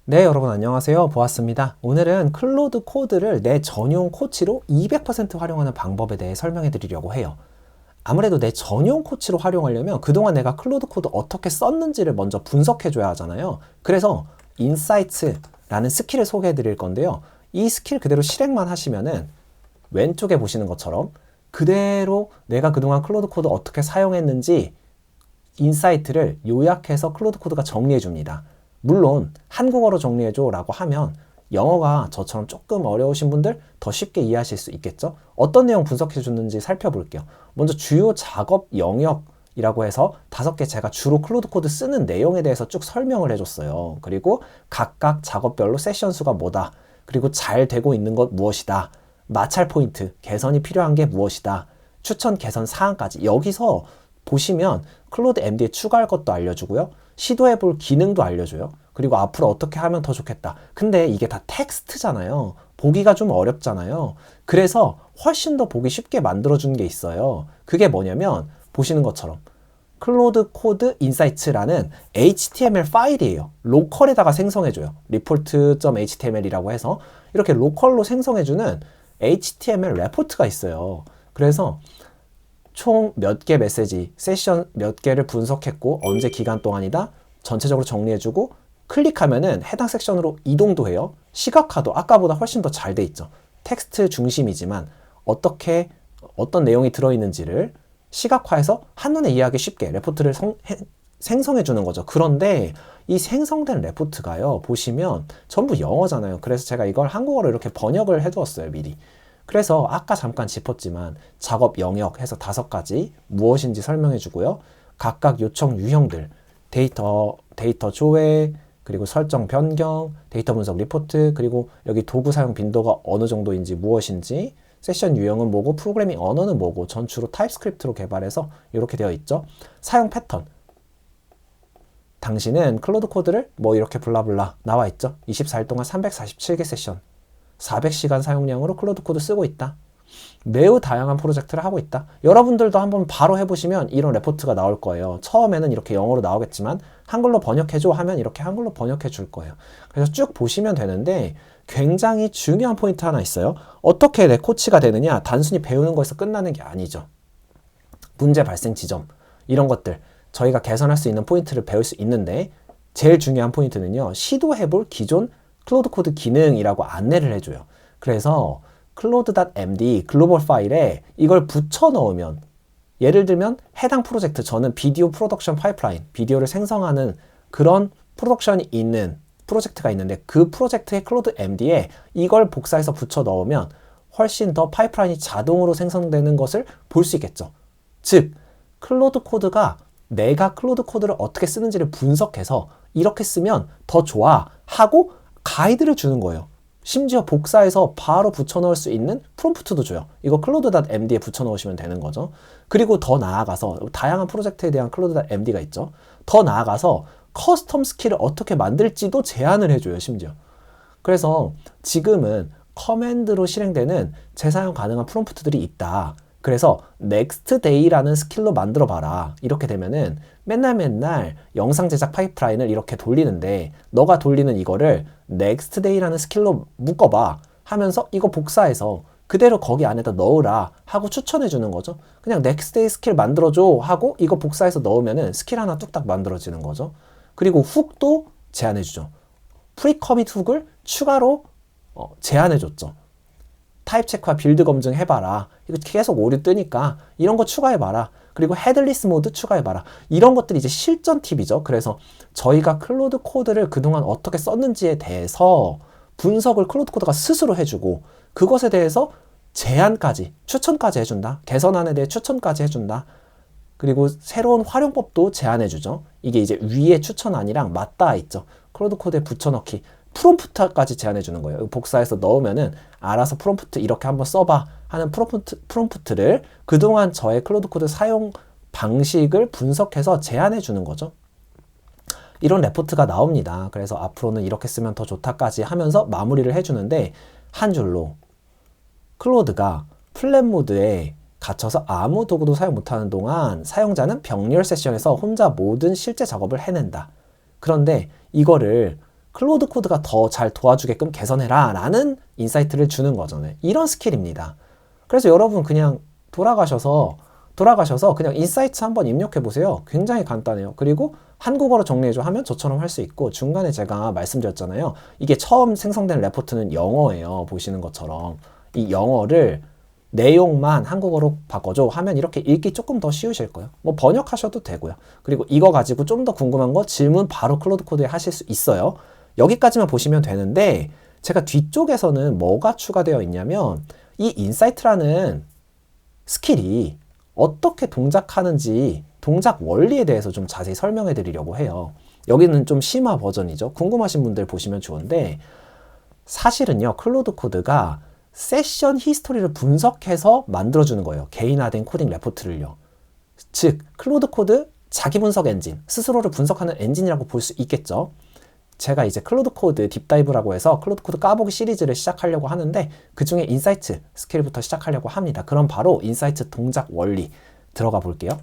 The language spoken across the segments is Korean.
네, 여러분 안녕하세요. 보았습니다. 오늘은 클로드 코드를 내 전용 코치로 200% 활용하는 방법에 대해 설명해 드리려고 해요. 아무래도 내 전용 코치로 활용하려면 그동안 내가 클로드 코드 어떻게 썼는지를 먼저 분석해 줘야 하잖아요. 그래서 인사이트라는 스킬을 소개해 드릴 건데요. 이 스킬 그대로 실행만 하시면은 왼쪽에 보시는 것처럼 그대로 내가 그동안 클로드 코드 어떻게 사용했는지 인사이트를 요약해서 클로드 코드가 정리해 줍니다. 물론 한국어로 정리해줘 라고 하면 영어가 저처럼 조금 어려우신 분들 더 쉽게 이해하실 수 있겠죠? 어떤 내용 분석해 줬는지 살펴볼게요. 먼저 주요 작업 영역이라고 해서 5개 제가 주로 클로드 코드 쓰는 내용에 대해서 쭉 설명을 해줬어요. 그리고 각각 작업별로 세션 수가 뭐다. 그리고 잘 되고 있는 것 무엇이다. 마찰 포인트, 개선이 필요한 게 무엇이다. 추천 개선 사항까지 여기서 보시면 클로드 MD에 추가할 것도 알려주고요. 시도해볼 기능도 알려줘요. 그리고 앞으로 어떻게 하면 더 좋겠다. 근데 이게 다 텍스트잖아요. 보기가 좀 어렵잖아요. 그래서 훨씬 더 보기 쉽게 만들어준 게 있어요. 그게 뭐냐면 보시는 것처럼 클로드 코드 인사이트라는 HTML 파일이에요. 로컬에다가 생성해줘요. report.html이라고 해서 이렇게 로컬로 생성해주는 HTML 레포트가 있어요. 그래서 총 몇 개 메시지, 세션 몇 개를 분석했고 언제 기간 동안이다 전체적으로 정리해주고 클릭하면은 해당 섹션으로 이동도 해요. 시각화도 아까보다 훨씬 더 잘 돼 있죠. 텍스트 중심이지만 어떻게 어떤 내용이 들어있는지를 시각화해서 한눈에 이해하기 쉽게 레포트를 생성해 주는 거죠. 그런데 이 생성된 레포트가요, 보시면 전부 영어잖아요. 그래서 제가 이걸 한국어로 이렇게 번역을 해두었어요, 미리. 그래서 아까 잠깐 짚었지만 작업 영역 해서 5가지 무엇인지 설명해 주고요. 각각 요청 유형들, 데이터 조회, 그리고 설정 변경, 데이터 분석 리포트, 그리고 여기 도구 사용 빈도가 어느 정도인지 무엇인지, 세션 유형은 뭐고, 프로그래밍 언어는 뭐고, 전 주로 타입스크립트로 개발해서 이렇게 되어 있죠. 사용 패턴. 당신은 클로드 코드를 뭐 이렇게 블라블라 나와 있죠. 24일 동안 347개 세션. 400시간 사용량으로 클로드 코드 쓰고 있다. 매우 다양한 프로젝트를 하고 있다. 여러분들도 한번 바로 해보시면 이런 레포트가 나올 거예요. 처음에는 이렇게 영어로 나오겠지만 한글로 번역해줘 하면 이렇게 한글로 번역해 줄 거예요. 그래서 쭉 보시면 되는데 굉장히 중요한 포인트 하나 있어요. 어떻게 내 코치가 되느냐? 단순히 배우는 거에서 끝나는 게 아니죠. 문제 발생 지점 이런 것들 저희가 개선할 수 있는 포인트를 배울 수 있는데 제일 중요한 포인트는요. 시도해볼 기존 클로드 코드 기능이라고 안내를 해줘요. 그래서 클로드.md 글로벌 파일에 이걸 붙여 넣으면 예를 들면 해당 프로젝트 저는 비디오 프로덕션 파이프라인 비디오를 생성하는 그런 프로덕션이 있는 프로젝트가 있는데 그 프로젝트의 클로드.md에 이걸 복사해서 붙여 넣으면 훨씬 더 파이프라인이 자동으로 생성되는 것을 볼 수 있겠죠. 즉 클로드 코드가 내가 클로드 코드를 어떻게 쓰는지를 분석해서 이렇게 쓰면 더 좋아 하고 가이드를 주는 거예요. 심지어 복사해서 바로 붙여 넣을 수 있는 프롬프트도 줘요. 이거 클로드.md에 붙여 넣으시면 되는 거죠. 그리고 더 나아가서 다양한 프로젝트에 대한 클로드.md가 있죠. 더 나아가서 커스텀 스킬을 어떻게 만들지도 제안을 해줘요. 심지어. 그래서 지금은 커맨드로 실행되는 재사용 가능한 프롬프트들이 있다. 그래서 next day라는 스킬로 만들어 봐라. 이렇게 되면은 맨날 영상 제작 파이프라인을 이렇게 돌리는데 너가 돌리는 이거를 next day라는 스킬로 묶어봐 하면서 이거 복사해서 그대로 거기 안에다 넣으라 하고 추천해 주는 거죠. 그냥 next day 스킬 만들어줘 하고 이거 복사해서 넣으면은 스킬 하나 뚝딱 만들어지는 거죠. 그리고 훅도 제안해 주죠. 프리커밋 훅을 추가로 제안해 줬죠. 타입 체크와 빌드 검증 해봐라. 이거 계속 오류 뜨니까 이런 거 추가해봐라. 그리고 헤드리스 모드 추가해봐라. 이런 것들이 이제 실전 팁이죠. 그래서 저희가 클로드 코드를 그동안 어떻게 썼는지에 대해서 분석을 클로드 코드가 스스로 해주고 그것에 대해서 제안까지, 추천까지 해준다. 개선안에 대해 추천까지 해준다. 그리고 새로운 활용법도 제안해주죠. 이게 이제 위에 추천안이랑 맞닿아 있죠. 클로드 코드에 붙여넣기. 프롬프트까지 제안해주는 거예요. 복사해서 넣으면은 알아서 프롬프트 이렇게 한번 써봐 하는 프롬프트를 그동안 저의 클로드 코드 사용 방식을 분석해서 제안해주는 거죠. 이런 레포트가 나옵니다. 그래서 앞으로는 이렇게 쓰면 더 좋다까지 하면서 마무리를 해주는데 한 줄로 클로드가 플랫 모드에 갇혀서 아무 도구도 사용 못하는 동안 사용자는 병렬 세션에서 혼자 모든 실제 작업을 해낸다. 그런데 이거를 클로드 코드가 더 잘 도와주게끔 개선해라 라는 인사이트를 주는 거죠. 네. 이런 스킬입니다. 그래서 여러분 그냥 돌아가셔서 그냥 인사이트 한번 입력해 보세요. 굉장히 간단해요. 그리고 한국어로 정리해줘 하면 저처럼 할 수 있고, 중간에 제가 말씀드렸잖아요. 이게 처음 생성된 레포트는 영어예요. 보시는 것처럼. 이 영어를 내용만 한국어로 바꿔줘 하면 이렇게 읽기 조금 더 쉬우실 거예요. 뭐 번역하셔도 되고요. 그리고 이거 가지고 좀 더 궁금한 거 질문 바로 클로드 코드에 하실 수 있어요. 여기까지만 보시면 되는데, 제가 뒤쪽에서는 뭐가 추가되어 있냐면 이 인사이트라는 스킬이 어떻게 동작하는지 동작 원리에 대해서 좀 자세히 설명해 드리려고 해요. 여기는 좀 심화 버전이죠. 궁금하신 분들 보시면 좋은데, 사실은요 클로드 코드가 세션 히스토리를 분석해서 만들어주는 거예요. 개인화된 코딩 레포트를요. 즉 클로드 코드 자기 분석 엔진, 스스로를 분석하는 엔진이라고 볼 수 있겠죠. 제가 이제 클로드 코드 딥다이브라고 해서 클로드 코드 까보기 시리즈를 시작하려고 하는데, 그 중에 인사이트 스킬부터 시작하려고 합니다. 그럼 바로 인사이트 동작 원리 들어가 볼게요.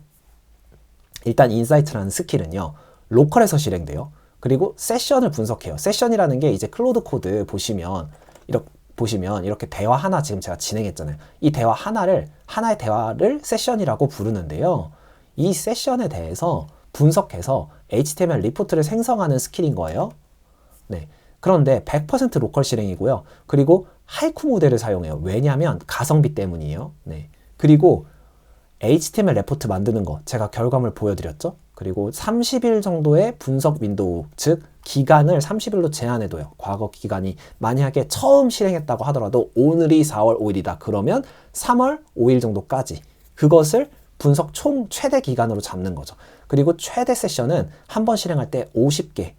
일단 인사이트라는 스킬은요 로컬에서 실행돼요. 그리고 세션을 분석해요. 세션이라는 게 이제 클로드 코드 보시면 이렇게 대화 하나 지금 제가 진행했잖아요. 이 대화 하나의 대화를 세션이라고 부르는데요. 이 세션에 대해서 분석해서 HTML 리포트를 생성하는 스킬인 거예요. 네. 그런데 100% 로컬 실행이고요. 그리고 하이쿠 모델을 사용해요. 왜냐하면 가성비 때문이에요. 네. 그리고 HTML 레포트 만드는 거 제가 결과물 보여드렸죠. 그리고 30일 정도의 분석 윈도우, 즉 기간을 30일로 제한해둬요. 과거 기간이 만약에 처음 실행했다고 하더라도 오늘이 4월 5일이다. 그러면 3월 5일 정도까지 그것을 분석 총 최대 기간으로 잡는 거죠. 그리고 최대 세션은 한 번 실행할 때 50개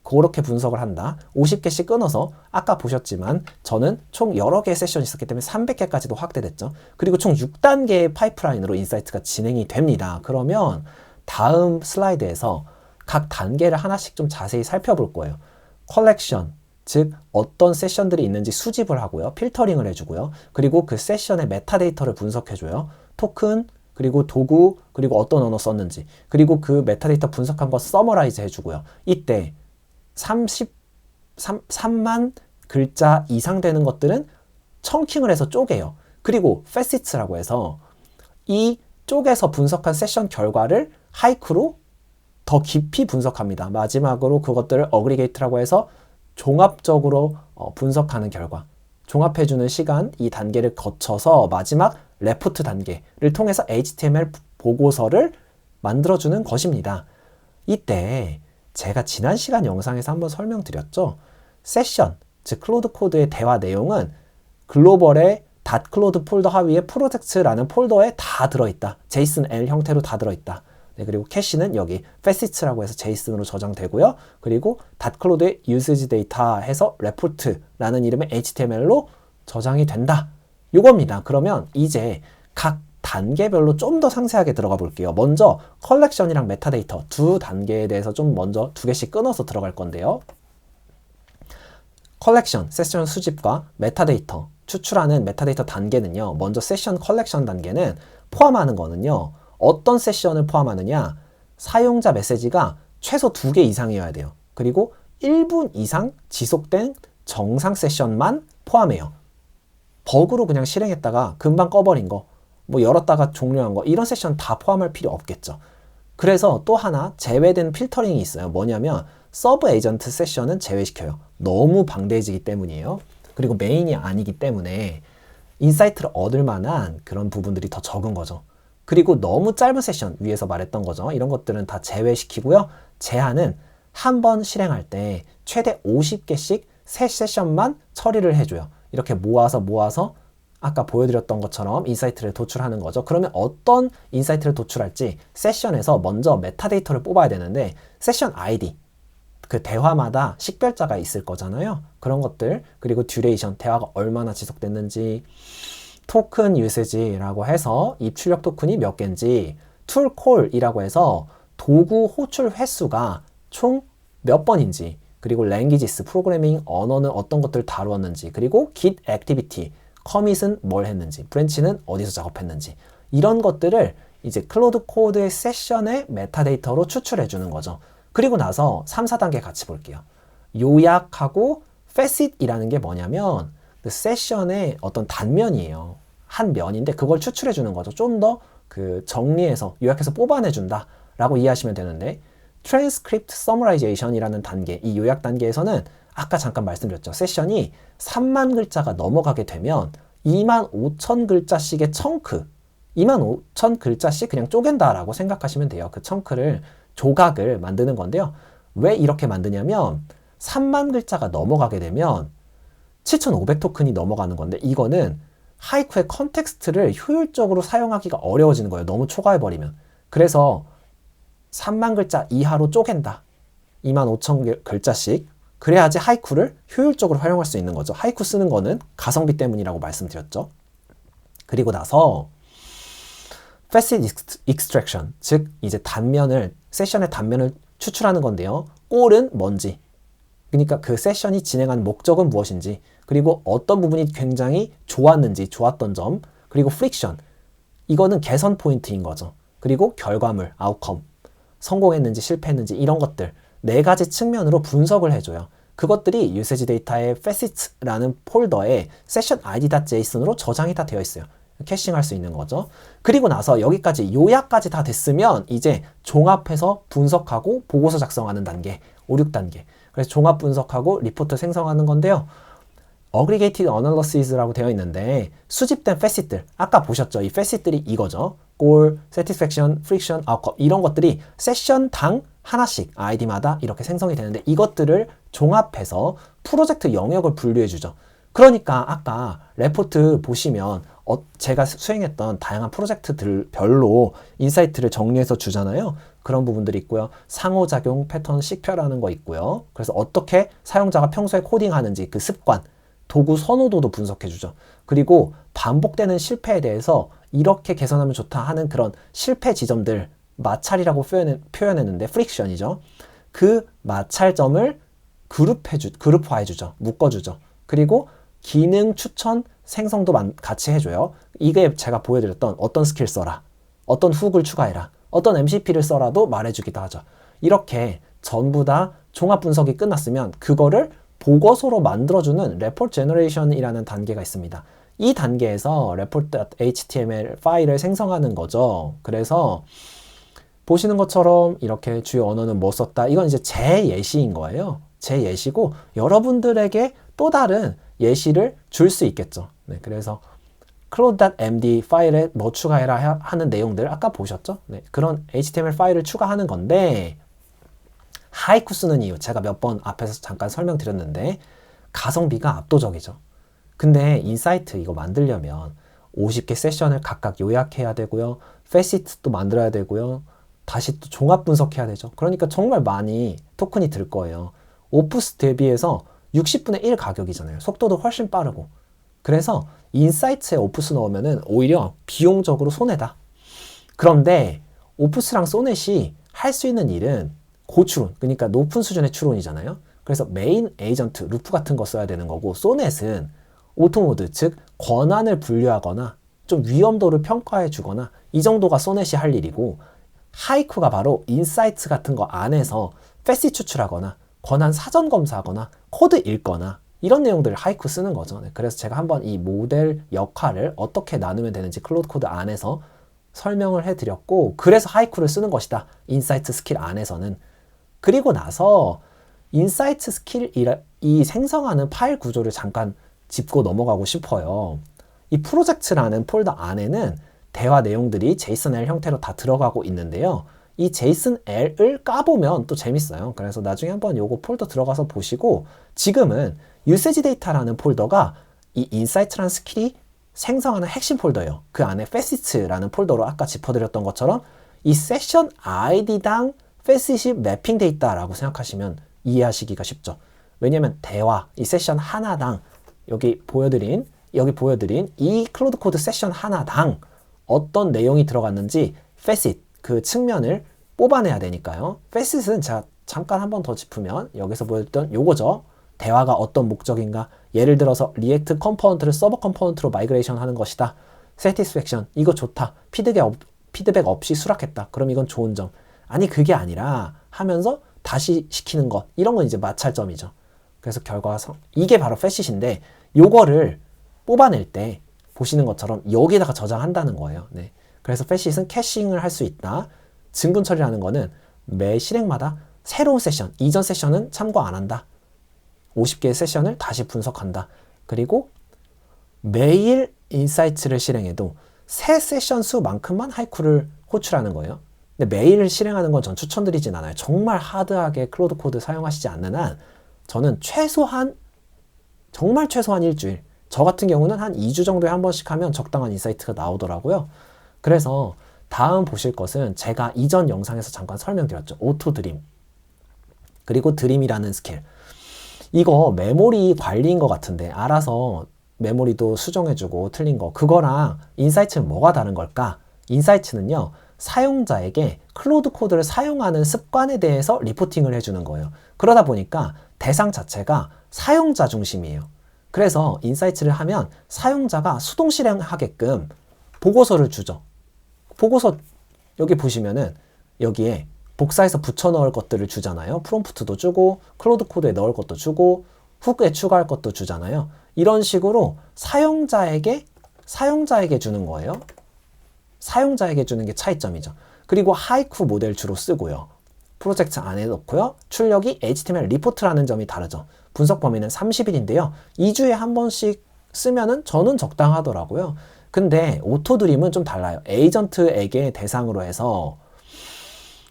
그렇게 분석을 한다. 50개씩 끊어서 아까 보셨지만 저는 총 여러 개의 세션이 있었기 때문에 300개까지도 확대됐죠. 그리고 총 6단계의 파이프라인으로 인사이트가 진행이 됩니다. 그러면 다음 슬라이드에서 각 단계를 하나씩 좀 자세히 살펴볼 거예요. 컬렉션, 즉 어떤 세션들이 있는지 수집을 하고요. 필터링을 해주고요. 그리고 그 세션의 메타데이터를 분석해줘요. 토큰, 그리고 도구, 그리고 어떤 언어 썼는지, 그리고 그 메타데이터 분석한 거 서머라이즈 해주고요. 이때 3만 글자 이상 되는 것들은 청킹을 해서 쪼개요. 그리고 facets라고 해서 이 쪼개서 분석한 세션 결과를 하이쿠로 더 깊이 분석합니다. 마지막으로 그것들을 어그리게이트라고 해서 종합적으로 분석하는 결과, 종합해주는 시간, 이 단계를 거쳐서 마지막 레포트 단계를 통해서 HTML 보고서를 만들어주는 것입니다. 이때 제가 지난 시간 영상에서 한번 설명드렸죠. 세션, 즉 클로드 코드의 대화 내용은 글로벌의 .클로드 폴더 하위에 프로젝트라는 폴더에 다 들어있다. JSON-L 형태로 다 들어있다. 네, 그리고 캐시는 여기 facets라고 해서 JSON으로 저장되고요. 그리고 .클로드의 usage data 해서 report라는 이름의 HTML로 저장이 된다. 요겁니다. 그러면 이제 각 단계별로 좀 더 상세하게 들어가 볼게요. 먼저 컬렉션이랑 메타데이터 두 단계에 대해서 좀 먼저 두 개씩 끊어서 들어갈 건데요. 컬렉션, 세션 수집과 메타데이터, 추출하는 메타데이터 단계는요. 먼저 세션 컬렉션 단계는 포함하는 거는요. 어떤 세션을 포함하느냐? 사용자 메시지가 최소 2개 이상이어야 돼요. 그리고 1분 이상 지속된 정상 세션만 포함해요. 버그로 그냥 실행했다가 금방 꺼버린 거, 뭐 열었다가 종료한 거, 이런 세션 다 포함할 필요 없겠죠. 그래서 또 하나 제외된 필터링이 있어요. 뭐냐면 서브 에이전트 세션은 제외시켜요. 너무 방대해지기 때문이에요. 그리고 메인이 아니기 때문에 인사이트를 얻을 만한 그런 부분들이 더 적은 거죠. 그리고 너무 짧은 세션, 위에서 말했던 거죠. 이런 것들은 다 제외시키고요. 제한은 한 번 실행할 때 최대 50개씩 세 세션만 처리를 해줘요. 이렇게 모아서 아까 보여드렸던 것처럼 인사이트를 도출하는 거죠. 그러면 어떤 인사이트를 도출할지 세션에서 먼저 메타데이터를 뽑아야 되는데, 세션 아이디, 그 대화마다 식별자가 있을 거잖아요. 그런 것들, 그리고 듀레이션, 대화가 얼마나 지속됐는지, 토큰 유세지라고 해서 입출력 토큰이 몇 개인지, 툴콜이라고 해서 도구 호출 횟수가 총 몇 번인지, 그리고 랭귀지스, 프로그래밍 언어는 어떤 것들을 다루었는지, 그리고 git 액티비티, 커밋은 뭘 했는지, 브랜치는 어디서 작업했는지, 이런 것들을 이제 클로드 코드의 세션의 메타데이터로 추출해 주는 거죠. 그리고 나서 3, 4단계 같이 볼게요. 요약하고 facet이라는 게 뭐냐면 그 세션의 어떤 단면이에요. 한 면인데 그걸 추출해 주는 거죠. 좀 더 그 정리해서 요약해서 뽑아내 준다 라고 이해하시면 되는데, transcript summarization이라는 단계, 이 요약 단계에서는 아까 잠깐 말씀드렸죠. 세션이 3만 글자가 넘어가게 되면 25,000글자씩의 청크, 25,000글자씩 그냥 쪼갠다라고 생각하시면 돼요. 그 청크를, 조각을 만드는 건데요. 왜 이렇게 만드냐면 3만 글자가 넘어가게 되면 7,500토큰이 넘어가는 건데, 이거는 하이쿠의 컨텍스트를 효율적으로 사용하기가 어려워지는 거예요. 너무 초과해버리면. 그래서 3만 글자 이하로 쪼갠다. 25,000글자씩. 그래야지 하이쿠를 효율적으로 활용할 수 있는 거죠. 하이쿠 쓰는 거는 가성비 때문이라고 말씀드렸죠. 그리고 나서 facet extraction, 즉 이제 단면을, 세션의 단면을 추출하는 건데요. 꼴은 뭔지, 그러니까 그 세션이 진행한 목적은 무엇인지, 그리고 어떤 부분이 굉장히 좋았는지, 좋았던 점, 그리고 프릭션, 이거는 개선 포인트인 거죠. 그리고 결과물, 아웃컴, 성공했는지 실패했는지 이런 것들 4가지 측면으로 분석을 해줘요. 그것들이 유세지 데이터의 facet라는 폴더에 session id.json으로 저장이 다 되어 있어요. 캐싱할 수 있는 거죠. 그리고 나서 여기까지 요약까지 다 됐으면 이제 종합해서 분석하고 보고서 작성하는 단계, 5, 6단계. 그래서 종합 분석하고 리포트 생성하는 건데요. Aggregated Analysis라고 되어 있는데 수집된 facet들, 아까 보셨죠? 이 facet들이 이거죠. goal, satisfaction, friction, outcome, 이런 것들이 세션당 하나씩 아이디마다 이렇게 생성이 되는데, 이것들을 종합해서 프로젝트 영역을 분류해 주죠. 그러니까 아까 레포트 보시면 제가 수행했던 다양한 프로젝트들 별로 인사이트를 정리해서 주잖아요. 그런 부분들이 있고요. 상호작용 패턴 식별하는 거 있고요. 그래서 어떻게 사용자가 평소에 코딩하는지 그 습관, 도구 선호도도 분석해 주죠. 그리고 반복되는 실패에 대해서 이렇게 개선하면 좋다 하는 그런 실패 지점들, 마찰이라고 표현했는데 프릭션이죠. 그 마찰점을 그룹화해 주죠. 묶어 주죠. 그리고 기능 추천 생성도 같이 해줘요. 이게 제가 보여드렸던 어떤 스킬 써라, 어떤 훅을 추가해라, 어떤 MCP를 써라도 말해주기도 하죠. 이렇게 전부 다 종합 분석이 끝났으면 그거를 보고서로 만들어주는 report generation이라는 단계가 있습니다. 이 단계에서 report.html 파일을 생성하는 거죠. 그래서 보시는 것처럼 이렇게 주요 언어는 뭐 썼다. 이건 이제 제 예시인 거예요. 제 예시고 여러분들에게 또 다른 예시를 줄 수 있겠죠. 네, 그래서 cloud.md 파일에 뭐 추가해라 하는 내용들 아까 보셨죠? 네, 그런 HTML 파일을 추가하는 건데, 하이쿠 쓰는 이유 제가 몇 번 앞에서 잠깐 설명드렸는데 가성비가 압도적이죠. 근데 인사이트 이거 만들려면 50개 세션을 각각 요약해야 되고요. facet도 만들어야 되고요. 다시 또 종합 분석해야 되죠. 그러니까 정말 많이 토큰이 들 거예요. 오프스 대비해서 60분의 1 가격이잖아요. 속도도 훨씬 빠르고. 그래서 인사이트에 오프스 넣으면은 오히려 비용적으로 손해다. 그런데 오프스랑 소넷이 할 수 있는 일은 고추론, 그러니까 높은 수준의 추론이잖아요. 그래서 메인 에이전트, 루프 같은 거 써야 되는 거고, 소넷은 오토모드, 즉 권한을 분류하거나 좀 위험도를 평가해 주거나 이 정도가 소넷이 할 일이고, 하이쿠가 바로 인사이트 같은 거 안에서 패시 추출하거나 권한 사전 검사하거나 코드 읽거나 이런 내용들을 하이쿠 쓰는 거죠. 네, 그래서 제가 한번 이 모델 역할을 어떻게 나누면 되는지 클로드 코드 안에서 설명을 해드렸고, 그래서 하이쿠를 쓰는 것이다. 인사이트 스킬 안에서는. 그리고 나서 인사이트 스킬 이 생성하는 파일 구조를 잠깐 짚고 넘어가고 싶어요. 이 프로젝트라는 폴더 안에는 대화 내용들이 JSON-L 형태로 다 들어가고 있는데요. 이 JSON-L을 까보면 또 재밌어요. 그래서 나중에 한번 요거 폴더 들어가서 보시고, 지금은 유세지 데이터라는 폴더가 이 인사이트라는 스킬이 생성하는 핵심 폴더예요. 그 안에 facets라는 폴더로 아까 짚어드렸던 것처럼 이 세션 아이디당 facet이 매핑돼 있다라고 생각하시면 이해하시기가 쉽죠. 왜냐면 대화, 이 세션 하나당 여기 보여드린 이 클로드 코드 세션 하나당 어떤 내용이 들어갔는지 facet, 그 측면을 뽑아내야 되니까요. facet은 제가 잠깐 한 번 더 짚으면 여기서 보여줬던 요거죠. 대화가 어떤 목적인가, 예를 들어서 리액트 컴포넌트를 서버 컴포넌트로 마이그레이션 하는 것이다. satisfaction, 이거 좋다. 피드백 없이 수락했다. 그럼 이건 좋은 점. 아니 그게 아니라 하면서 다시 시키는 것, 이런 건 이제 마찰점이죠. 그래서 결과가 이게 바로 패시트인데 요거를 뽑아낼 때 보시는 것처럼 여기다가 저장한다는 거예요. 네. 그래서 패시트는 캐싱을 할 수 있다. 증분 처리라는 거는 매 실행마다 새로운 세션, 이전 세션은 참고 안 한다. 50개의 세션을 다시 분석한다. 그리고 매일 인사이트를 실행해도 새 세션 수만큼만 하이쿠를 호출하는 거예요. 근데 매일 실행하는 건 전 추천드리진 않아요. 정말 하드하게 클로드 코드 사용하시지 않는 한 저는 정말 최소한 일주일, 저 같은 경우는 한 2주 정도에 한 번씩 하면 적당한 인사이트가 나오더라고요. 그래서 다음 보실 것은 제가 이전 영상에서 잠깐 설명드렸죠. 오토 드림. 그리고 드림이라는 스킬. 이거 메모리 관리인 것 같은데 알아서 메모리도 수정해주고 틀린 거. 그거랑 인사이트는 뭐가 다른 걸까? 인사이트는요. 사용자에게 클로드 코드를 사용하는 습관에 대해서 리포팅을 해주는 거예요. 그러다 보니까 대상 자체가 사용자 중심이에요. 그래서 인사이트를 하면 사용자가 수동 실행하게끔 보고서를 주죠. 보고서 여기 보시면은 여기에 복사해서 붙여 넣을 것들을 주잖아요. 프롬프트도 주고 클로드 코드에 넣을 것도 주고 훅에 추가할 것도 주잖아요. 이런 식으로 사용자에게 주는 거예요. 사용자에게 주는 게 차이점이죠. 그리고 하이쿠 모델 주로 쓰고요. 프로젝트 안에 넣고요. 출력이 HTML 리포트라는 점이 다르죠. 분석 범위는 30일인데요. 2주에 한 번씩 쓰면은 저는 적당하더라고요. 근데 오토드림은 좀 달라요. 에이전트에게 대상으로 해서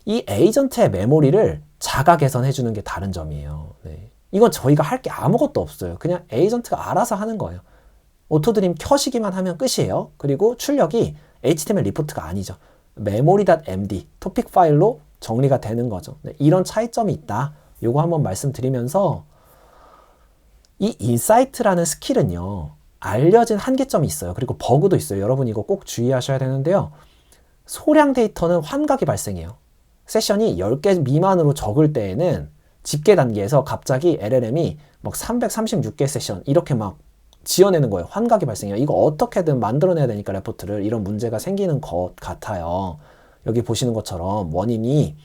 이 에이전트의 메모리를 자가 개선해 주는 게 다른 점이에요. 네. 이건 저희가 할 게 아무것도 없어요. 그냥 에이전트가 알아서 하는 거예요. 오토드림 켜시기만 하면 끝이에요. 그리고 출력이 HTML 리포트가 아니죠. memory.md 토픽 파일로 정리가 되는 거죠. 네, 이런 차이점이 있다. 요거 한번 말씀드리면서 이 인사이트라는 스킬은요. 알려진 한계점이 있어요. 그리고 버그도 있어요. 여러분 이거 꼭 주의하셔야 되는데요. 소량 데이터는 환각이 발생해요. 세션이 10개 미만으로 적을 때에는 집계 단계에서 갑자기 LLM이 막 336개 세션 이렇게 막 지어내는 거예요. 환각이 발생해요. 이거 어떻게든 만들어내야 되니까 레포트를 이런 문제가 생기는 것 같아요. 여기 보시는 것처럼 원인이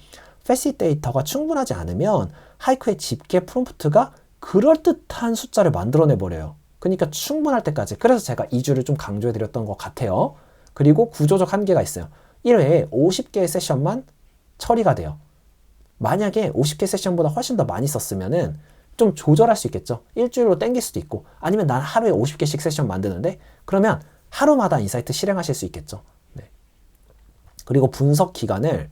패시트 데이터가 충분하지 않으면 하이쿠의 집계 프롬프트가 그럴듯한 숫자를 만들어내 버려요. 그러니까 충분할 때까지. 그래서 제가 2주를 좀 강조해 드렸던 것 같아요. 그리고 구조적 한계가 있어요. 1회에 50개의 세션만 처리가 돼요. 만약에 50개 세션보다 훨씬 더 많이 썼으면은 좀 조절할 수 있겠죠. 일주일로 땡길 수도 있고 아니면 난 하루에 50개씩 세션 만드는데 그러면 하루마다 인사이트 실행하실 수 있겠죠. 네. 그리고 분석 기간을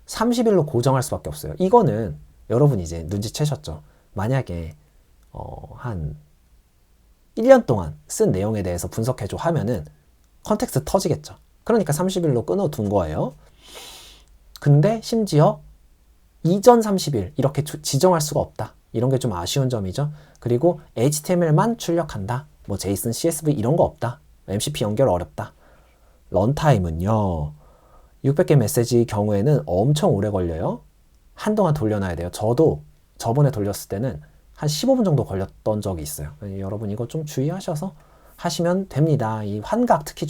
30일로 고정할 수밖에 없어요. 이거는 여러분 이제 눈치채셨죠. 만약에 한 1년 동안 쓴 내용에 대해서 분석해줘 하면은 컨텍스트 터지겠죠. 그러니까 30일로 끊어둔 거예요. 근데 심지어 이전 30일 이렇게 지정할 수가 없다. 이런 게 좀 아쉬운 점이죠. 그리고 HTML만 출력한다. 뭐 JSON, CSV 이런 거 없다. MCP 연결 어렵다. 런타임은요. 600개 메시지 경우에는 엄청 오래 걸려요. 한동안 돌려놔야 돼요. 저도 저번에 돌렸을 때는 한 15분 정도 걸렸던 적이 있어요. 여러분 이거 좀 주의하셔서 하시면 됩니다. 이 환각 특히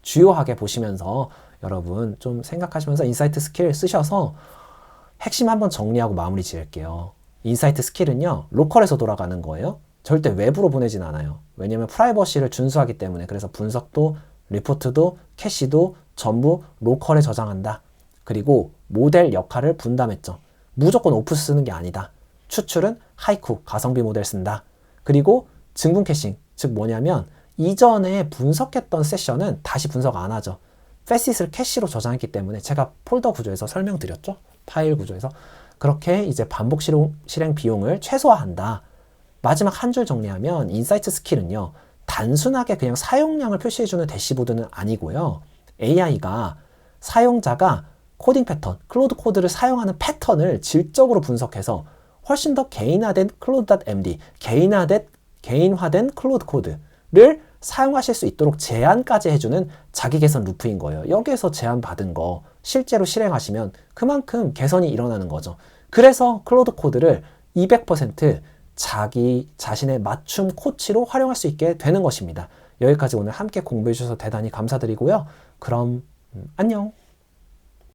주요하게 보시면서 여러분 좀 생각하시면서 인사이트 스킬 쓰셔서 핵심 한번 정리하고 마무리 지을게요. 인사이트 스킬은요. 로컬에서 돌아가는 거예요. 절대 외부로 보내진 않아요. 왜냐면 프라이버시를 준수하기 때문에. 그래서 분석도 리포트도 캐시도 전부 로컬에 저장한다. 그리고 모델 역할을 분담했죠. 무조건 오프 쓰는 게 아니다. 추출은 하이쿠 가성비 모델 쓴다. 그리고 증분 캐싱, 즉 뭐냐면 이전에 분석했던 세션은 다시 분석 안 하죠. 패시트를 캐시로 저장했기 때문에 제가 폴더 구조에서 설명드렸죠. 파일 구조에서. 그렇게 이제 반복 실행 비용을 최소화한다. 마지막 한 줄 정리하면 인사이트 스킬은요. 단순하게 그냥 사용량을 표시해주는 대시보드는 아니고요. AI가 사용자가 코딩 패턴, 클로드 코드를 사용하는 패턴을 질적으로 분석해서 훨씬 더 개인화된 클로드.md, 개인화된 클로드 코드를 사용하실 수 있도록 제한까지 해주는 자기 개선 루프인 거예요. 여기에서 제한받은 거 실제로 실행하시면 그만큼 개선이 일어나는 거죠. 그래서 클로드 코드를 200% 자기 자신의 맞춤 코치로 활용할 수 있게 되는 것입니다. 여기까지 오늘 함께 공부해 주셔서 대단히 감사드리고요. 그럼 안녕.